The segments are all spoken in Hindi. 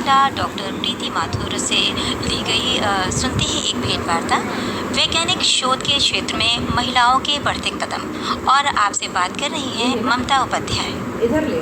महिला डॉक्टर प्रीति माथुर से ली गई सुनते ही एक भेंट वार्ता वैज्ञानिक शोध के क्षेत्र में महिलाओं के बढ़ते कदम। और आपसे बात कर रही हैं ममता उपाध्याय। इधर ले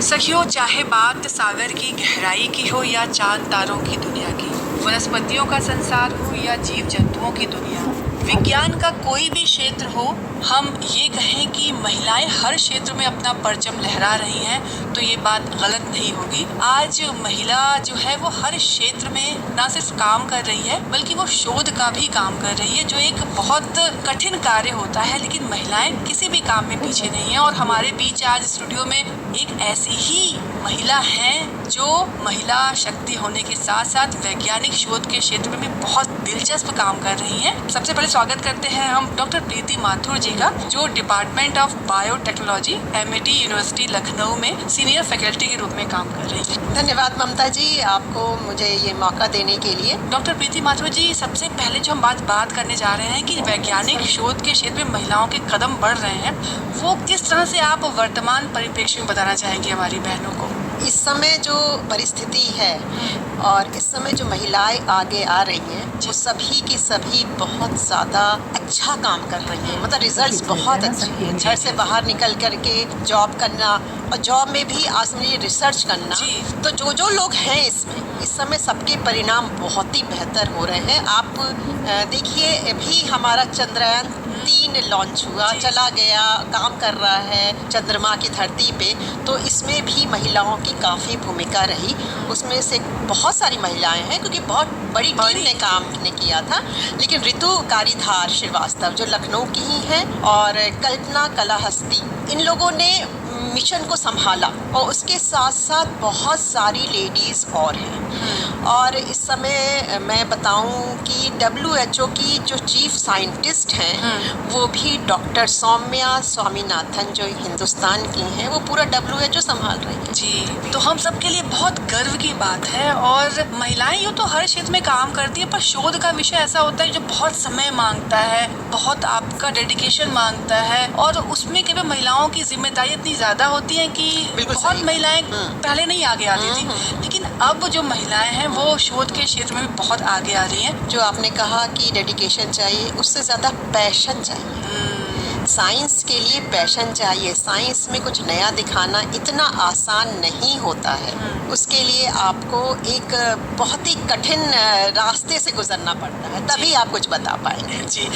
सखियों, चाहे बात सागर की गहराई की हो या चांद तारों की दुनिया की, वनस्पतियों का संसार हो या जीव जंतुओं की दुनिया, विज्ञान का कोई भी क्षेत्र हो, हम ये कहें कि महिलाएं हर क्षेत्र में अपना परचम लहरा रही हैं तो ये बात गलत नहीं होगी। आज महिला जो है वो हर क्षेत्र में ना सिर्फ काम कर रही है बल्कि वो शोध का भी काम कर रही है, जो एक बहुत कठिन कार्य होता है, लेकिन महिलाएं किसी भी काम में पीछे नहीं है। और हमारे बीच आज स्टूडियो में एक ऐसी ही महिला हैं जो महिला शक्ति होने के साथ साथ वैज्ञानिक शोध के क्षेत्र में भी बहुत दिलचस्प काम कर रही हैं। सबसे पहले स्वागत करते हैं हम डॉक्टर प्रीति माथुर जी का, जो department of biotechnology MIT university Lucknow में सीनियर फैकल्टी के रूप में काम कर रही है। धन्यवाद ममता जी, आपको मुझे ये मौका देने के लिए। डॉक्टर प्रीति माथुर जी, सबसे पहले जो हम बात करने जा रहे हैं कि वैज्ञानिक शोध के क्षेत्र में महिलाओं के कदम बढ़ रहे हैं, वो किस तरह से आप वर्तमान परिप्रेक्ष्य में बताना चाहेंगे हमारी बहनों को? इस समय जो परिस्थिति है और इस समय जो महिलाएं आगे आ रही हैं, वो सभी की सभी बहुत ज़्यादा अच्छा काम कर रही हैं। मतलब रिजल्ट्स बहुत अच्छे हैं। घर से बाहर निकल करके जॉब करना और जॉब में भी आज समझिए रिसर्च करना, तो जो लोग हैं इसमें इस समय सबके परिणाम बहुत ही बेहतर हो रहे हैं। आप देखिए, अभी हमारा चंद्रयान 3 लॉन्च हुआ, चला गया, काम कर रहा है चंद्रमा की धरती पे, तो इसमें भी महिलाओं की काफ़ी भूमिका रही। उसमें से बहुत सारी महिलाएं हैं क्योंकि बहुत बड़ी टीम ने काम किया था। लेकिन ऋतु कारीधार श्रीवास्तव जो लखनऊ की ही हैं और कल्पना कलाहस्ती, इन लोगों ने मिशन को संभाला और उसके साथ साथ बहुत सारी लेडीज़ और हैं। और इस समय मैं बताऊं कि WHO की जो चीफ साइंटिस्ट हैं वो भी डॉक्टर सौम्या स्वामीनाथन जो हिंदुस्तान की हैं, वो पूरा WHO संभाल रही हैं। जी, तो हम सब के लिए बहुत गर्व की बात है। और महिलाएं यूँ तो हर क्षेत्र में काम करती है, पर शोध का विषय ऐसा होता है जो बहुत समय मांगता है, बहुत आपका डेडिकेशन मांगता है, और उसमें केवल महिलाओं की जिम्मेदारी इतनी ज़्यादा होती है कि बहुत महिलाएं पहले नहीं आगे आती थी, लेकिन अब जो महिलाएं हैं वो शोध के क्षेत्र में भी बहुत आगे आ रही हैं। जो आपने कहा कि डेडिकेशन चाहिए, उससे ज़्यादा पैशन चाहिए। साइंस के लिए पैशन चाहिए। साइंस में कुछ नया दिखाना इतना आसान नहीं होता है। उसके लिए आपको एक बहुत ही कठिन रास्ते से गुजरना पड़ता है, तभी आप कुछ बता पाएंगे। जी,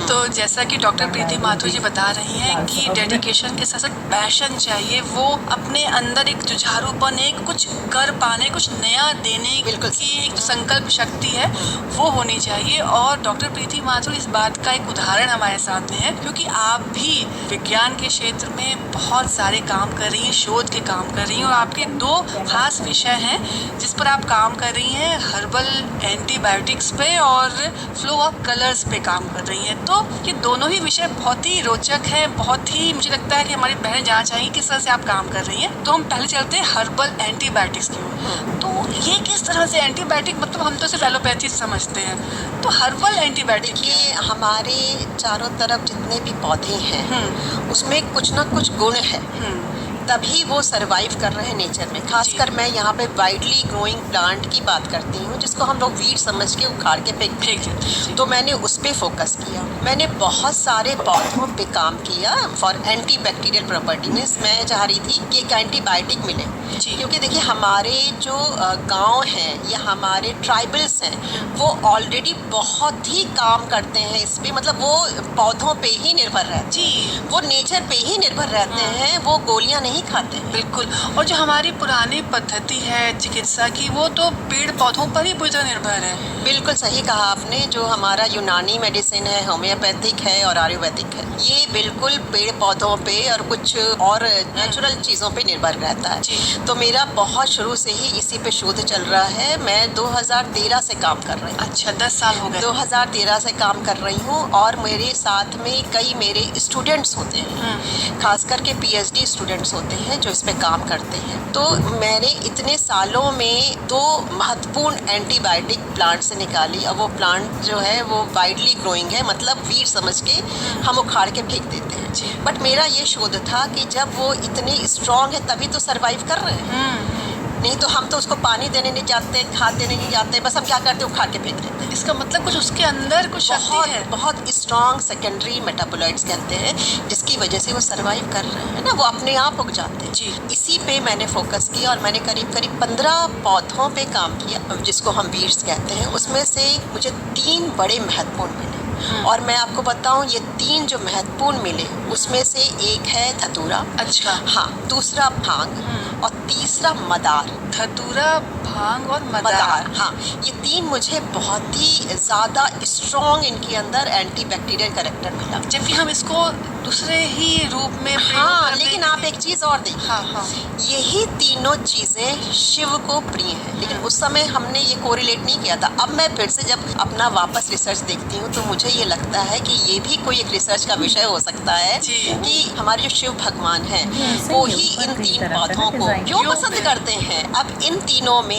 तो जैसा कि डॉक्टर प्रीति माथुर जी बता रही हैं कि डेडिकेशन के साथ साथ पैशन चाहिए, वो अपने अंदर एक जुझारूपन, एक कुछ कर पाने, कुछ नया देने की एक संकल्प शक्ति है, वो होनी चाहिए। और डॉक्टर प्रीति माथुर इस बात का एक उदाहरण हमारे सामने है, क्योंकि आप भी विज्ञान के क्षेत्र में बहुत सारे काम कर रही हैं, शोध के काम कर रही हैं, और आपके 2 खास विषय हैं जिस पर आप काम कर रही हैं, हर्बल एंटीबायोटिक्स पे और फ्लो ऑफ कलर्स पे काम कर रही हैं। तो ये दोनों ही विषय बहुत ही रोचक हैं, बहुत ही मुझे लगता है कि हमारी बहन जानना चाहिए किस तरह से आप काम कर रही हैं। तो हम पहले चलते हैं हर्बल एंटीबायोटिक्स की ओर। तो ये किस तरह से एंटीबायोटिक, मतलब हम तो सिर्फ एलोपैथी समझते हैं, तो हर्बल एंटीबायोटिक ये हमारे चारों तरफ जितने भी पौधे हैं उसमें कुछ ना कुछ गुण है, तभी वो सरवाइव कर रहे हैं नेचर में। खासकर मैं यहाँ पे वाइडली ग्रोइंग प्लांट की बात करती हूँ, जिसको हम लोग वीड समझ के उखाड़ के फेंक देते हैं। तो मैंने उस पर फोकस किया। मैंने बहुत सारे पौधों पे काम किया फॉर एंटी बैक्टीरियल प्रॉपर्टीज। मैं चाह रही थी कि एक एंटीबायोटिक मिले, क्योंकि देखिए हमारे जो गांव हैं या हमारे ट्राइबल्स हैं वो ऑलरेडी बहुत ही काम करते हैं इस पे, मतलब वो पौधों पे ही निर्भर रहते हैं, वो नेचर पे ही निर्भर रहते हैं, वो गोलियां नहीं खाते हैं। बिल्कुल। और जो हमारी पुरानी पद्धति है चिकित्सा की, वो तो पेड़ पौधों पर ही पूरी तरह निर्भर है। बिल्कुल सही कहा आपने। जो हमारा यूनानी मेडिसिन है, होम्योपैथिक है और आयुर्वेदिक है, ये बिल्कुल पेड़ पौधों पे और कुछ और नेचुरल चीज़ों पे निर्भर रहता है। तो मेरा बहुत शुरू से ही इसी पे शोध चल रहा है। मैं 2013 से काम कर रही हूँ। अच्छा, 10 साल हो गए। 2013 से काम कर रही हूँ और मेरे साथ में कई मेरे स्टूडेंट्स होते हैं, खास करके PhD स्टूडेंट्स होते हैं जो इस पे काम करते हैं। तो मैंने इतने सालों में 2 महत्वपूर्ण एंटीबायोटिक प्लांट से निकाली, और वो प्लांट जो है वो वाइडली ग्रोइंग है, मतलब वीड समझ के हम उखाड़ के फेंक देते हैं। बट मेरा ये शोध था कि जब वो इतने स्ट्रॉन्ग है तभी तो सरवाइव कर रहे हैं। नहीं तो हम तो उसको पानी देने नहीं जाते, खाद देने नहीं जाते, बस हम क्या करते हैं, उखाड़ के फेंक देते हैं। इसका मतलब कुछ उसके अंदर कुछ शक्ति है। बहुत स्ट्रॉन्ग सेकेंडरी मेटाबोलाइट्स कहते हैं, जिसकी वजह से वो सर्वाइव कर रहे हैं ना, वो अपने आप उग जाते हैं। जी। इसी पे मैंने फोकस किया और मैंने करीब 15 पौधों पे काम किया, जिसको हम बीड्स कहते हैं। उसमें से मुझे 3 बड़े महत्वपूर्ण मिले, और मैं आपको बताऊं, ये 3 जो महत्वपूर्ण मिले उसमें से एक है धतूरा। अच्छा। हाँ, दूसरा भांग और तीसरा मदार। धतूरा, भांग और मदार। हाँ, ये 3 मुझे बहुत ही ज़्यादा स्ट्रॉन्ग इनके अंदर एंटीबैक्टीरियल कैरेक्टर मिला। जबकि हम इसको दूसरे ही रूप में हाँ, लेकिन आप एक चीज़ और देखिए। हाँ। यही तीनों चीज़ें शिव को प्रिय हैं, लेकिन उस समय हमने ये कोरिलेट नहीं किया था। अब मैं फिर से जब अपना वापस रिसर्च देखती हूँ तो मुझे ये लगता है कि ये भी कोई एक रिसर्च का विषय हो सकता है कि हमारे जो शिव भगवान हैं वो ही इन 3 पौधों को क्यों पसंद करते हैं। अब इन तीनों में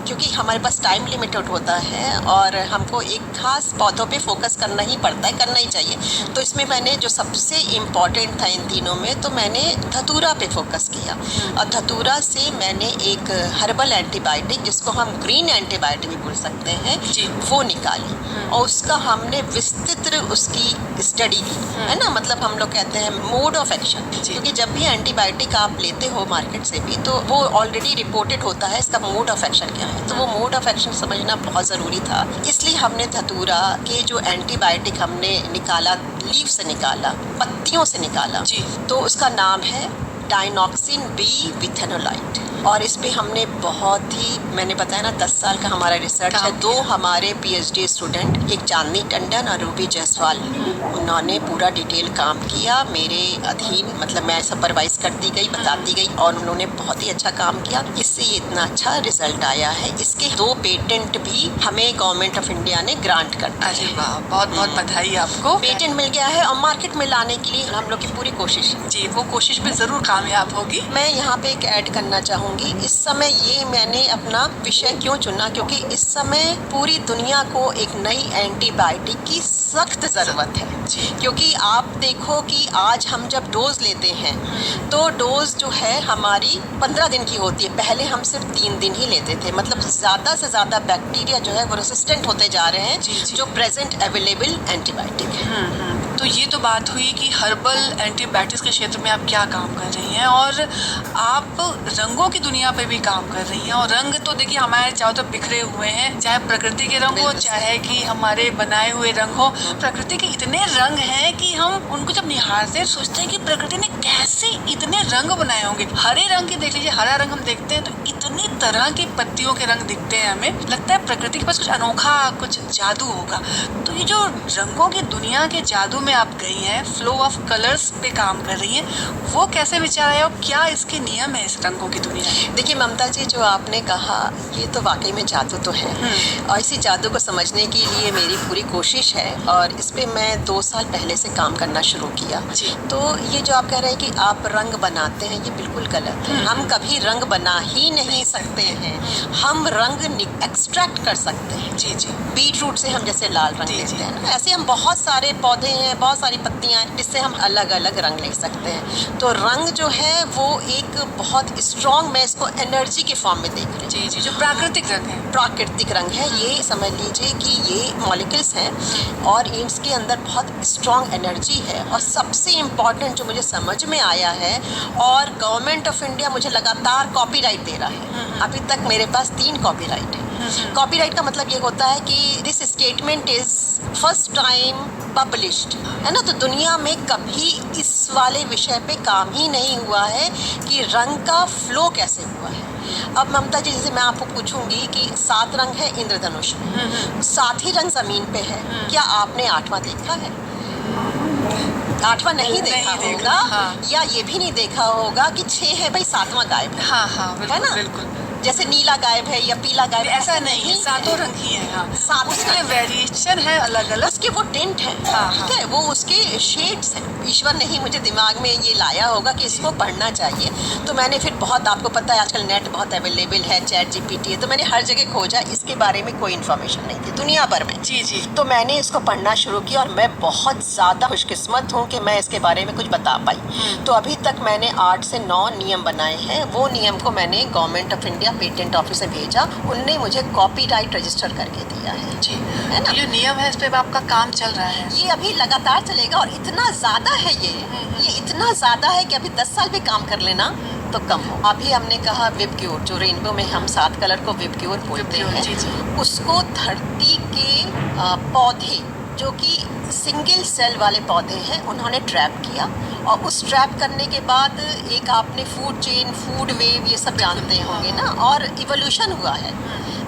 क्योंकि हमारे पास टाइम लिमिटेड होता है और हमको एक खास पौधों पे फोकस करना ही पड़ता है, करना ही चाहिए, तो इसमें मैंने जो सबसे इम्पॉर्टेंट था इन तीनों में, तो मैंने धतूरा पे फोकस किया। और धतूरा से मैंने एक हर्बल एंटीबायोटिक, जिसको हम ग्रीन एंटीबायोटिक भी बोल सकते हैं, वो निकाली और उसका हमने विस्तृत उसकी स्टडी की, है ना। मतलब हम लोग कहते हैं मोड ऑफ एक्शन, क्योंकि जब भी एंटीबायोटिक आप लेते हो मार्केट से भी तो वो ऑलरेडी रिपोर्टेड होता है इसका मोड ऑफ एक्शन क्या है, तो वो मोड ऑफ एक्शन समझना बहुत ज़रूरी था। इसलिए हमने धतूरा के जो एंटीबायोटिक हमने निकाला, लीव से निकाला, पत्तियों से निकाला, तो उसका नाम है डाइनॉक्सिन बी विथेनोलाइट। और इस पे हमने बहुत ही, मैंने बताया ना, 10 साल का हमारा रिसर्च है। 2 हमारे PhD स्टूडेंट, एक चांदनी टंडन और रूबी जायसवाल, उन्होंने पूरा डिटेल काम किया मेरे अधीन। मतलब मैं सुपरवाइज करती गई, बताती गई, और उन्होंने बहुत ही अच्छा काम किया। इससे ये इतना अच्छा रिजल्ट आया है। इसके 2 पेटेंट भी हमें गवर्नमेंट ऑफ इंडिया ने ग्रांट कर दिए। अरे वाह, बहुत बहुत बधाई आपको। पेटेंट मिल गया है और मार्केट में लाने के लिए हम लोग की पूरी कोशिश है। जी, वो कोशिश भी जरूर कामयाब होगी। मैं यहाँ पे एक ऐड करना चाहूँगी। इस समय ये मैंने अपना विषय क्यों चुना, क्योंकि इस समय पूरी दुनिया को एक नई एंटीबायोटिक की सख्त ज़रूरत है। क्योंकि आप देखो कि आज हम जब डोज लेते हैं तो डोज जो है हमारी 15 दिन की होती है, पहले हम सिर्फ 3 दिन ही लेते थे। मतलब ज़्यादा से ज़्यादा बैक्टीरिया जो है वो रेसिस्टेंट होते जा रहे हैं, जो प्रेजेंट अवेलेबल एंटीबायोटिक है। तो ये तो बात हुई कि हर्बल एंटीबायोटिक्स के क्षेत्र में आप क्या काम कर रही हैं, और आप रंगों की दुनिया पे भी काम कर रही हैं। और रंग तो देखिए हमारे चारों तरफ बिखरे हुए हैं, चाहे प्रकृति के रंग हो, चाहे कि हमारे बनाए हुए रंग हो। प्रकृति के इतने रंग हैं कि हम उनको जब निहारते हैं सोचते हैं कि प्रकृति ने कैसे इतने रंग बनाए होंगे। हरे रंग के देख लीजिए, हरा रंग हम देखते हैं तो इतनी तरह की पत्तियों के रंग दिखते हैं, हमें लगता है प्रकृति के पास कुछ अनोखा, कुछ जादू होगा। तो ये जो रंगों की दुनिया के जादू में आप गई हैं, फ्लो ऑफ कलर्स पे काम कर रही हैं, वो कैसे विचार आया और क्या इसके नियम है इस रंगों की दुनिया में? देखिए ममता जी, जो आपने कहा ये तो वाकई में जादू तो है, और इसी जादू को समझने के लिए मेरी पूरी कोशिश है, और इस पे मैं 2 साल पहले से काम करना शुरू किया। तो ये जो आप कह रहे हैं कि आप रंग बनाते हैं, ये बिल्कुल गलत है। हम कभी रंग बना ही नहीं सकते हैं, हम रंग एक्सट्रैक्ट कर सकते हैं। बीट रूट से हम जैसे लाल रंग लेते हैं ना, ऐसे हम बहुत सारे पौधे हैं, बहुत सारी पत्तियां हैं, जिससे हम अलग अलग रंग ले सकते हैं। तो रंग जो है वो एक बहुत स्ट्रॉन्ग, मैं इसको एनर्जी के फॉर्म में देख रही हूँ। जो प्राकृतिक रंग है, प्राकृतिक रंग है, ये समझ लीजिए कि ये मॉलिक्यूल्स हैं और इसके अंदर बहुत स्ट्रॉन्ग एनर्जी है। और सबसे इम्पॉर्टेंट जो मुझे समझ में आया है, और गवर्नमेंट ऑफ इंडिया मुझे लगातार कॉपीराइट दे रहा है, अभी तक मेरे पास 3 कॉपीराइट है। कॉपीराइट का मतलब ये होता है कि this statement is first time published, है ना। तो दुनिया में कभी इस वाले विषय पे काम ही नहीं हुआ है कि रंग का फ्लो कैसे हुआ है। अब ममता जी, जैसे मैं आपको पूछूंगी कि 7 रंग है इंद्रधनुष में, 7 ही रंग जमीन पे है, क्या आपने 8वां देखा है? 8वां नहीं देखा होगा। या ये भी नहीं देखा होगा कि 6 है भाई, 7वां गायब है। है ना, बिल्कुल। जैसे नीला गायब है या पीला गायब है, ऐसा नहीं है, 7 रंग ही है। उसके वेरिएशन है अलग अलग, उसके वो टिंट है, ठीक है, वो उसके शेड्स हैं। ईश्वर ने ही मुझे दिमाग में ये लाया होगा कि इसको पढ़ना चाहिए। तो मैंने फिर बहुत, आपको पता है आजकल नेट बहुत अवेलेबल है, चैट GPT है, तो मैंने हर जगह खोजा, इसके बारे में कोई इन्फॉर्मेशन नहीं थी दुनिया भर में। तो मैंने इसको पढ़ना शुरू किया और मैं बहुत ज़्यादा खुशकिस्मत हूँ कि मैं इसके बारे में कुछ बता पाई। तो अभी तक मैंने 8 से 9 नियम बनाए हैं। वो नियम को मैंने गवर्नमेंट ऑफ इंडिया गया, पेटेंट ऑफिस में भेजा, उनने मुझे कॉपीराइट रजिस्टर करके दिया है जी, है ना। ये नियम है, इस पे आपका काम चल रहा है? ये अभी लगातार चलेगा और इतना ज़्यादा है ये इतना ज़्यादा है कि अभी 10 साल भी काम कर लेना तो कम हो। अभी हमने कहा विबग्योर, जो रेनबो में हम 7 कलर को विबग्योर बोलते हैं, जी, जी। उसको धरती के पौधे जो कि सिंगल सेल वाले पौधे हैं उन्होंने ट्रैप किया, और उस ट्रैप करने के बाद एक आपने फूड चेन, फूड वेव, ये सब जानते होंगे ना, और इवोल्यूशन हुआ है,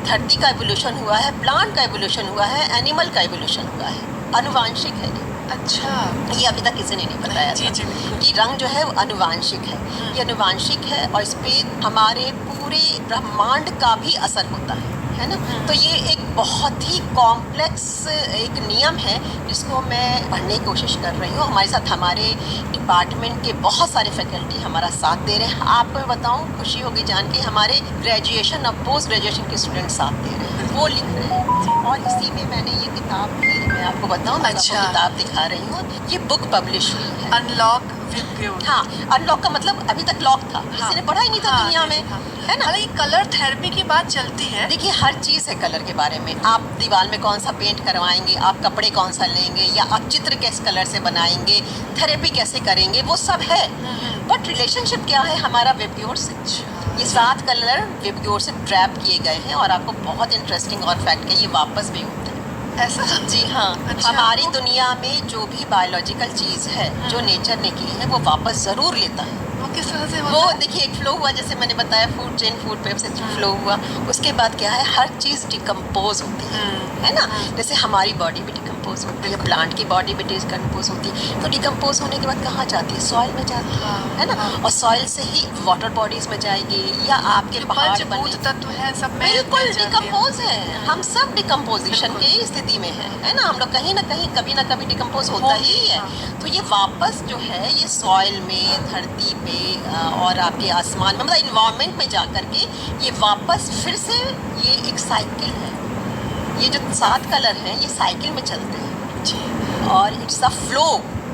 धरती का इवोल्यूशन हुआ है, प्लांट का इवोल्यूशन हुआ है, एनिमल का इवोल्यूशन हुआ है, अनुवांशिक है ये। अच्छा, ये अभी तक किसी ने नहीं बताया जी, था जी, बिल्कुल। कि रंग जो है वो अनुवांशिक है, ये अनुवांशिक है, और इस पे हमारे पूरे ब्रह्मांड का भी असर होता है ना। तो ये एक बहुत ही कॉम्प्लेक्स एक नियम है जिसको मैं पढ़ने की कोशिश कर रही हूँ। हमारे साथ हमारे डिपार्टमेंट के बहुत सारे फैकल्टी हमारा साथ दे रहे हैं। आपको मैं बताऊँ, खुशी होगी जान के, हमारे ग्रेजुएशन और पोस्ट ग्रेजुएशन के स्टूडेंट साथ दे रहे हैं, वो लिख रहे हैं, और इसी में मैंने ये किताब भी, मैं आपको बताऊँ, मैं अच्छा। आपको किताब दिखा रही हूँ, ये बुक पब्लिश हुई है। Unlock VIBGYOR. हाँ, अनलॉक का मतलब अभी तक लॉक था, किसी ने पढ़ा ही नहीं था दुनिया में, है ना। ये कलर थेरेपी की बात चलती है। देखिए, हर चीज़ है कलर के बारे में। आप दीवार में कौन सा पेंट करवाएंगे, आप कपड़े कौन सा लेंगे, या आप चित्र किस कलर से बनाएंगे, थेरेपी कैसे करेंगे, वो सब है। बट रिलेशनशिप क्या है हमारा विबग्योर से? ये 7 कलर विबग्योर से ट्रैप किए गए हैं, और आपको बहुत इंटरेस्टिंग और फैक्ट है, ये वापस भी होते हैं। ऐसा? जी हाँ। अच्छा। हमारी दुनिया में जो भी बायोलॉजिकल चीज़ है जो नेचर ने की है, वो वापस ज़रूर लेता है। वो किस तरह से वो देखिए, एक फ्लो हुआ, जैसे मैंने बताया, फूड चेन, फूड वेब से फ्लो हुआ, उसके बाद क्या है, हर चीज़ डिकम्पोज होती है ना। जैसे हमारी बॉडी भी डिकम्पोज होती है, प्लांट की बॉडी भी डिकम्पोज होती है, तो डिकम्पोज होने के बाद कहाँ जाती है? सॉइल में जाती है ना, और सॉइल से ही वाटर बॉडीज में जाएगी, या आपके पहाड़ पंचभूत तत्व है सब में बिल्कुल मिल जाते हैं। डिकम्पोज है। हम सब डिकम्पोजिशन के स्थिति में है ना। हम लोग कहीं ना कहीं कभी ना कभी डिकम्पोज होता ही है। तो ये वापस जो है, ये सॉइल में, धरती पे, और आपके आसमान में, मतलब इन्वायरमेंट में जा कर के ये वापस फिर से, ये एक साइकिल है। ये जो 7 कलर हैं, ये साइकिल में चलते हैं जी। और इट्स अ फ्लो।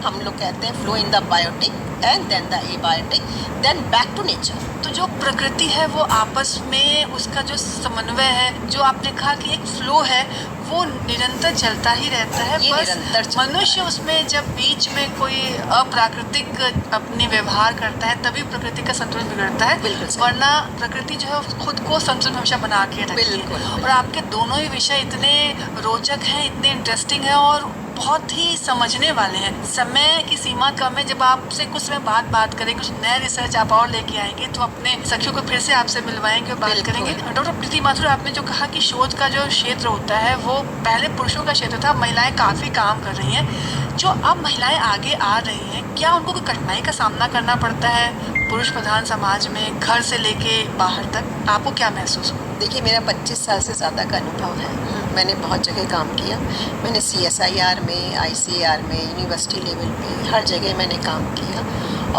हम लोग कहते हैं flow in the biotic and then the abiotic, then back to nature. तो जो प्रकृति है वो आपस में उसका जो समन्वय है, जो आपने कहा कि एक फ्लो है, वो निरंतर चलता ही रहता है। ये बस निरंतर चलता मनुष्य उसमें जब बीच में कोई अप्राकृतिक अपनी व्यवहार करता है, तभी प्रकृति का संतुलन बिगड़ता है। बिल्कुल सही। वरना प्रकृति जो है खुद को संतुलन हमेशा बना के रखती है। बिल्कुल। और आपके दोनों ही विषय इतने रोचक हैं, इतने इंटरेस्टिंग हैं, और बहुत ही समझने वाले हैं। समय की सीमा कम है, जब आपसे कुछ समय बाद बात करेंगे, कुछ नया रिसर्च आप और लेके आएंगे, तो अपने सखियों को फिर से आपसे मिलवाएंगे और बात करेंगे। डॉक्टर प्रीति माथुर, आपने जो कहा कि शोध का जो क्षेत्र होता है वो पहले पुरुषों का क्षेत्र था, महिलाएं काफ़ी काम कर रही हैं। जो अब महिलाएं आगे आ रही हैं, क्या उनको कोई कठिनाई का सामना करना पड़ता है पुरुष प्रधान समाज में, घर से लेके बाहर तक? आपको क्या महसूस हुआ? देखिए, मेरा 25 साल से ज़्यादा का अनुभव है। मैंने बहुत जगह काम किया। मैंने CSIR में, ICAR में, यूनिवर्सिटी लेवल पे, हर जगह मैंने काम किया,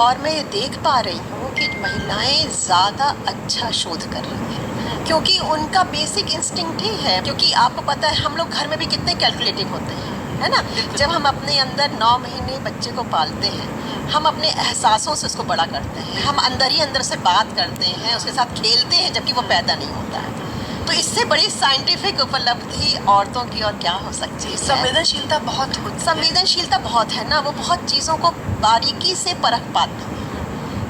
और मैं ये देख पा रही हूँ कि महिलाएं ज़्यादा अच्छा शोध कर रही हैं, क्योंकि उनका बेसिक इंस्टिंक्ट ही है। क्योंकि आपको पता है, हम लोग घर में भी कितने कैलकुलेटिव होते हैं, है ना। जब हम अपने अंदर 9 महीने बच्चे को पालते हैं, हम अपने एहसासों से उसको बड़ा करते हैं, हम अंदर ही अंदर से बात करते हैं, उसके साथ खेलते हैं, जबकि वो पैदा नहीं होता है। तो इससे बड़ी साइंटिफिक उपलब्धि औरतों की और क्या हो सकती है? संवेदनशीलता बहुत होती है। संवेदनशीलता बहुत है ना, वो बहुत चीज़ों को बारीकी से परख पाती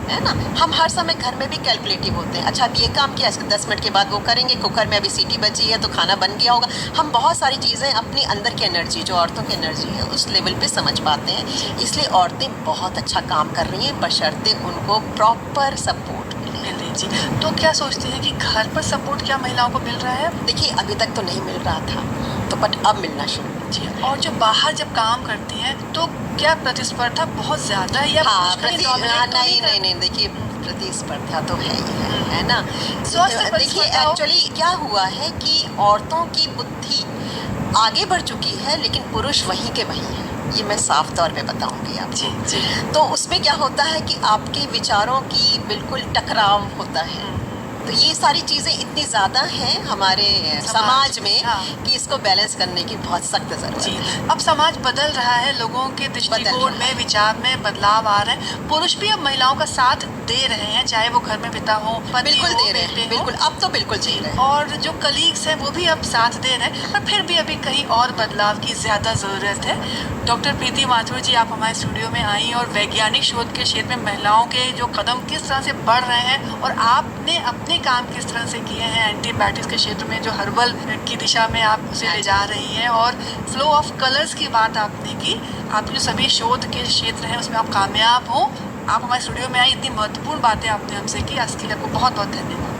है ना। हम हर समय घर में भी कैलकुलेटिव होते हैं। अच्छा, अब ये काम किया, इसके 10 मिनट के बाद वो करेंगे, कुकर में अभी सीटी बजी है तो खाना बन गया होगा। हम बहुत सारी चीज़ें अपनी अंदर की एनर्जी, जो औरतों की एनर्जी है, उस लेवल पे समझ पाते हैं। इसलिए औरतें बहुत अच्छा काम कर रही हैं, बशर्ते उनको प्रॉपर सपोर्ट मिले। जी, तो क्या सोचते हैं कि घर पर सपोर्ट क्या महिलाओं को मिल रहा है? देखिए, अभी तक तो नहीं मिल रहा था, तो बट अब मिलना शुरू। जी, और जो बाहर जब काम करती हैं, तो क्या प्रतिस्पर्धा बहुत ज़्यादा है, या नहीं, देखिए, प्रतिस्पर्धा तो है ही है ना। स्वास्थ्य देखिए, एक्चुअली क्या हुआ है कि औरतों की बुद्धि आगे बढ़ चुकी है, लेकिन पुरुष वहीं के वहीं है। ये मैं साफ तौर पे बताऊंगी आपको। जी, जी। तो उसमें क्या होता है कि आपके विचारों की बिल्कुल टकराव होता है, तो ये सारी चीज़ें इतनी ज़्यादा हैं हमारे समाज में कि इसको बैलेंस करने की बहुत सख्त ज़रूरत है। अब समाज बदल रहा है, लोगों के दृष्टिकोण में, विचार में बदलाव आ रहे हैं। पुरुष भी अब महिलाओं का साथ दे रहे हैं, चाहे वो घर में पिता हो, बिल्कुल दे रहे हैं, बिल्कुल अब तो बिल्कुल दे रहे हैं। और जो कलीग्स हैं वो भी अब साथ दे रहे हैं, पर फिर भी अभी कहीं और बदलाव की ज़्यादा ज़रूरत है। डॉक्टर प्रीति माथुर जी, आप हमारे स्टूडियो में आई और वैज्ञानिक शोध के क्षेत्र में महिलाओं के जो कदम किस तरह से बढ़ रहे हैं और आपने अपने काम किस तरह से किए हैं एंटीबायोटिक्स के क्षेत्र में, जो हर्बल की दिशा में आप उसे ले जा रही हैं, और फ्लो ऑफ कलर्स की बात आपने की। आप जो सभी शोध के क्षेत्र हैं उसमें आप कामयाब हो। आप हमारे स्टूडियो में आई, इतनी महत्वपूर्ण बातें आपने हमसे की, इसके लिए आपको बहुत बहुत धन्यवाद।